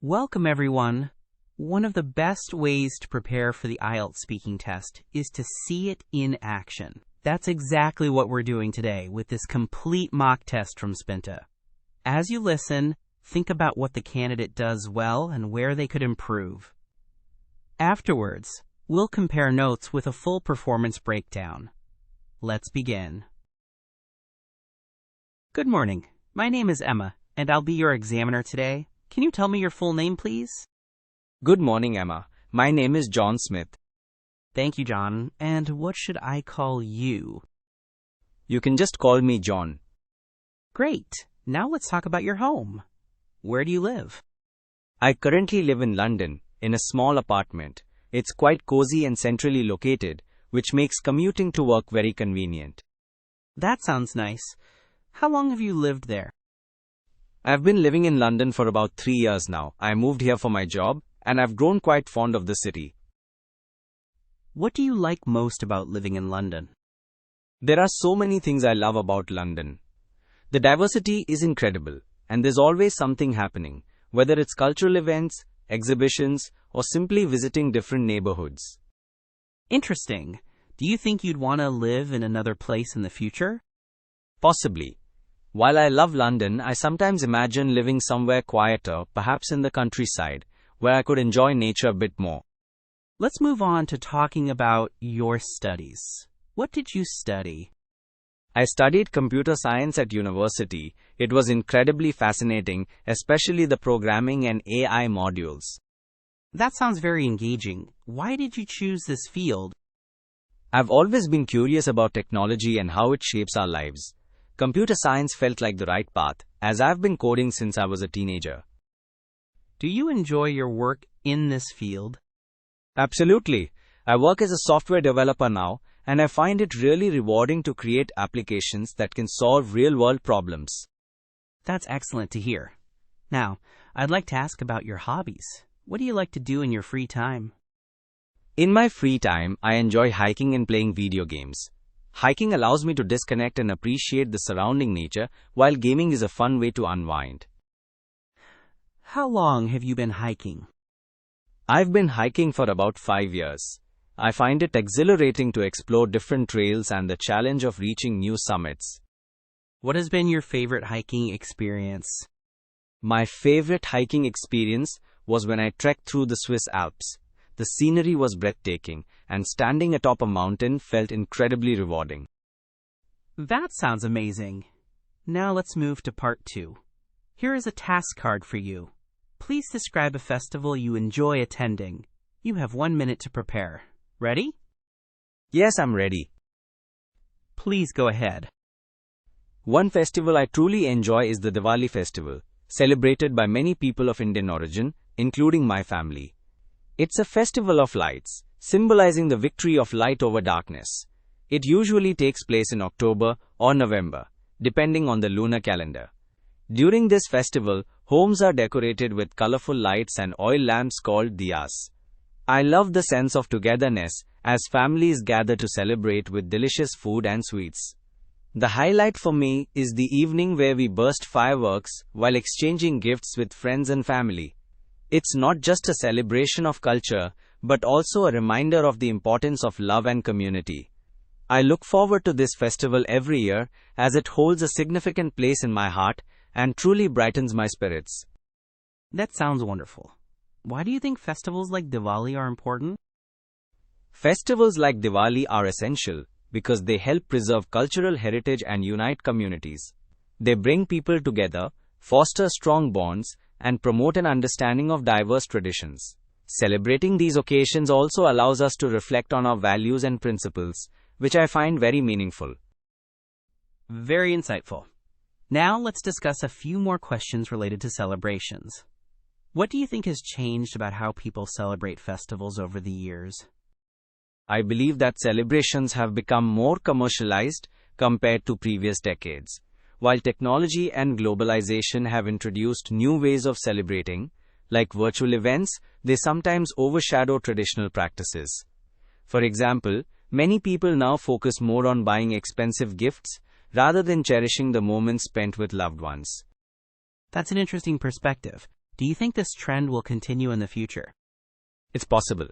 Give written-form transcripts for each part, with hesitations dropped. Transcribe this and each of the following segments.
Welcome, everyone. One of the best ways to prepare for the IELTS speaking test is to see it in action. That's exactly what we're doing today with this complete mock test from Spinta. As you listen, think about what the candidate does well and where they could improve. Afterwards, we'll compare notes with a full performance breakdown. Let's begin. Good morning. My name is Emma, and I'll be your examiner today. Can you tell me your full name, please? Good morning, Emma. My name is John Smith. Thank you, John. And what should I call you? You can just call me John. Great. Now let's talk about your home. Where do you live? I currently live in London, in a small apartment. It's quite cozy and centrally located, which makes commuting to work very convenient. That sounds nice. How long have you lived there? I've been living in London for about 3 years now. I moved here for my job, and I've grown quite fond of the city. What do you like most about living in London? There are so many things I love about London. The diversity is incredible, and there's always something happening, whether it's cultural events, exhibitions, or simply visiting different neighborhoods. Interesting. Do you think you'd want to live in another place in the future? Possibly. While I love London, I sometimes imagine living somewhere quieter, perhaps in the countryside, where I could enjoy nature a bit more. Let's move on to talking about your studies. What did you study? I studied computer science at university. It was incredibly fascinating, especially the programming and AI modules. That sounds very engaging. Why did you choose this field? I've always been curious about technology and how it shapes our lives. Computer science felt like the right path, as I've been coding since I was a teenager. Do you enjoy your work in this field? Absolutely. I work as a software developer now, and I find it really rewarding to create applications that can solve real-world problems. That's excellent to hear. Now, I'd like to ask about your hobbies. What do you like to do in your free time? In my free time, I enjoy hiking and playing video games. Hiking allows me to disconnect and appreciate the surrounding nature, while gaming is a fun way to unwind. How long have you been hiking? I've been hiking for about 5 years. I find it exhilarating to explore different trails and the challenge of reaching new summits. What has been your favorite hiking experience? My favorite hiking experience was when I trekked through the Swiss Alps. The scenery was breathtaking, and standing atop a mountain felt incredibly rewarding. That sounds amazing. Now let's move to part 2. Here is a task card for you. Please describe a festival you enjoy attending. You have 1 minute to prepare. Ready? Yes, I'm ready. Please go ahead. One festival I truly enjoy is the Diwali festival, celebrated by many people of Indian origin, including my family. It's a festival of lights, symbolizing the victory of light over darkness. It usually takes place in October or November, depending on the lunar calendar. During this festival, homes are decorated with colorful lights and oil lamps called diyas. I love the sense of togetherness as families gather to celebrate with delicious food and sweets. The highlight for me is the evening where we burst fireworks while exchanging gifts with friends and family. It's not just a celebration of culture, but also a reminder of the importance of love and community. I look forward to this festival every year as it holds a significant place in my heart and truly brightens my spirits. That sounds wonderful. Why do you think festivals like Diwali are important? Festivals like Diwali are essential because they help preserve cultural heritage and unite communities. They bring people together, foster strong bonds, and promote an understanding of diverse traditions. Celebrating these occasions also allows us to reflect on our values and principles, which I find very meaningful. Very insightful. Now let's discuss a few more questions related to celebrations. What do you think has changed about how people celebrate festivals over the years? I believe that celebrations have become more commercialized compared to previous decades. While technology and globalization have introduced new ways of celebrating, like virtual events, they sometimes overshadow traditional practices. For example, many people now focus more on buying expensive gifts rather than cherishing the moments spent with loved ones. That's an interesting perspective. Do you think this trend will continue in the future? It's possible.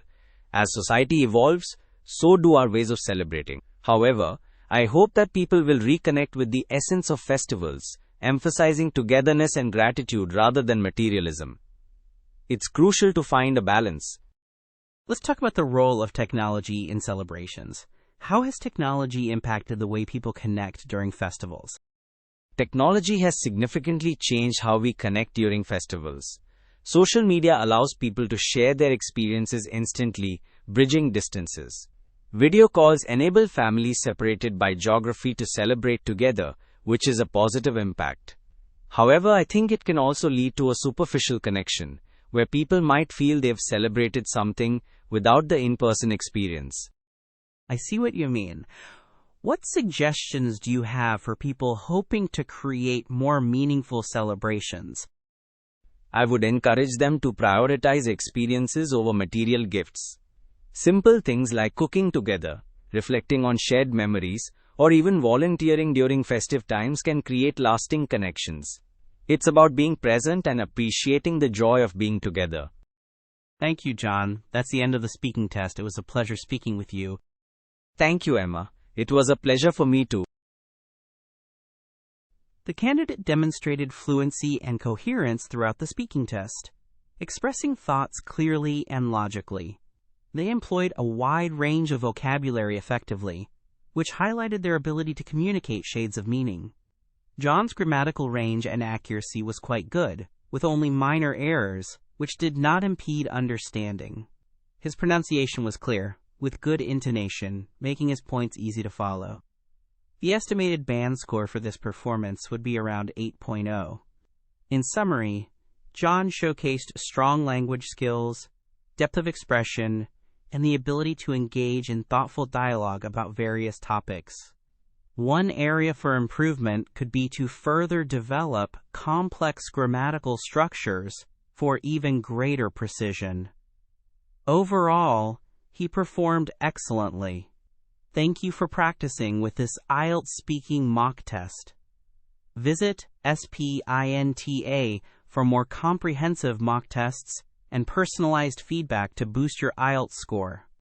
As society evolves, so do our ways of celebrating. However, I hope that people will reconnect with the essence of festivals, emphasizing togetherness and gratitude rather than materialism. It's crucial to find a balance. Let's talk about the role of technology in celebrations. How has technology impacted the way people connect during festivals? Technology has significantly changed how we connect during festivals. Social media allows people to share their experiences instantly, bridging distances. Video calls enable families separated by geography to celebrate together, which is a positive impact. However, I think it can also lead to a superficial connection, where people might feel they've celebrated something without the in-person experience. I see what you mean. What suggestions do you have for people hoping to create more meaningful celebrations? I would encourage them to prioritize experiences over material gifts. Simple things like cooking together, reflecting on shared memories, or even volunteering during festive times can create lasting connections. It's about being present and appreciating the joy of being together. Thank you, John. That's the end of the speaking test. It was a pleasure speaking with you. Thank you, Emma. It was a pleasure for me too. The candidate demonstrated fluency and coherence throughout the speaking test, expressing thoughts clearly and logically. They employed a wide range of vocabulary effectively, which highlighted their ability to communicate shades of meaning. John's grammatical range and accuracy was quite good, with only minor errors, which did not impede understanding. His pronunciation was clear, with good intonation, making his points easy to follow. The estimated band score for this performance would be around 8.0. In summary, John showcased strong language skills, depth of expression, and the ability to engage in thoughtful dialogue about various topics. One area for improvement could be to further develop complex grammatical structures for even greater precision. Overall, he performed excellently. Thank you for practicing with this IELTS speaking mock test. Visit Spinta for more comprehensive mock tests and personalized feedback to boost your IELTS score.